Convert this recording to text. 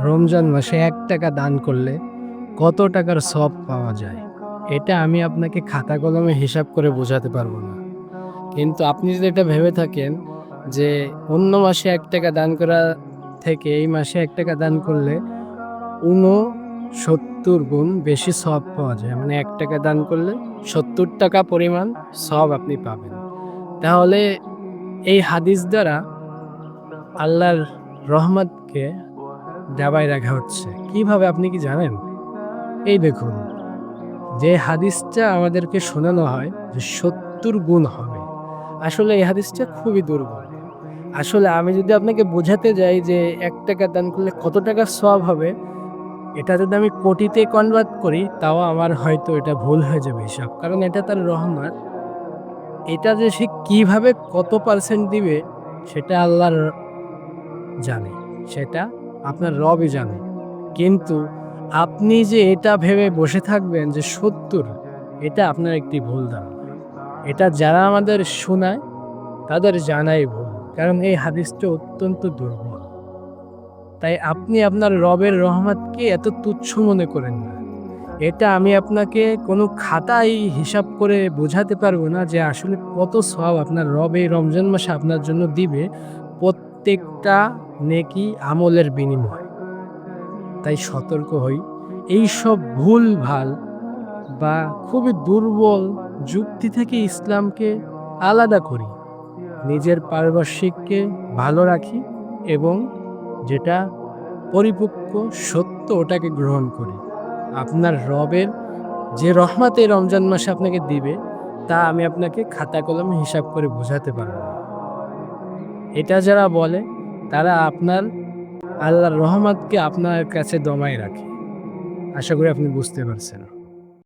রমজান মাসে ৳১ দান করলে কত টাকার সওয়াব পাওয়া যায়? এটা আমি আপনাকে খাতা কলমে হিসাব করে বোঝাতে পারব না। কিন্তু আপনি যদি এটা ভেবে থাকেন যে অন্য মাসে ৳১ দান করা থেকে এই মাসে ৳১ দান করলে ৬৯ গুণ বেশি সওয়াব পাওয়া যায়। মানে ৳১ দান করলে ৳৭০ পরিমাণ সওয়াব আপনি পাবেন। তাহলে এই হাদিস দ্বারা আল্লাহর রহমতকে দাবায় রাখা হচ্ছে। কিভাবে আপনি কি জানেন? এই দেখুন, যে হাদিসটা আমাদেরকে শোনানো হয় যে ৭০ গুণ হবে। আসলে এই হাদিসটা খুবই দুর্বল। আসলে আমি যদি আপনাকে বোঝাতে যাই যে ৳১ দান করলে কত টাকা সওয়াব হবে, এটা যদি আমি কোটিতে কনভার্ট করি তাও আমার হয়তো এটা ভুল হয়ে যাবে হিসাব। কারণ এটা তার রহমত। এটা যে সে কিভাবে কত পার্সেন্ট দিবে সেটা আল্লাহর জানে। সেটা আপনার রবই জানে। কিন্তু আপনি যে এটা ভেবে বসে থাকবেন যে ৭০, এটা আপনার একটি ভুল ধারণা। এটা যারা আমাদের শোনায় তাদের জানাই ভুল। কারণ এই হাদিসটা অত্যন্ত দুর্বল। তাই আপনি আপনার রবের রহমতকে এত তুচ্ছ মনে করেন না। এটা আমি আপনাকে কোনো খাতায় হিসাব করে বোঝাতে পারবো না যে আসলে কত সওয়াব আপনার রব এই রমজান মাসে আপনার জন্য দিবে প্রত্যেকটা নেকি আমলের বিনিময়ে। তাই সতর্ক হই। এইসব ভুলভাল বা খুবই দুর্বল যুক্তি থেকে ইসলামকে আলাদা করি। নিজের পারিপার্শ্বিককে ভালো রাখি এবং যেটা পরিপক্ক সত্য ওটাকে গ্রহণ করি। আপনার রবের যে রহমত এই রমজান মাসে আপনাকে দিবে তা আমি আপনাকে খাতা কলমে হিসাব করে বোঝাতে পারব না। এটা যারা বলে তারা আপনার আল্লাহর রহমতকে আপনার কাছে দমায় রাখে। আশা করি আপনি বুঝতে পারছেন।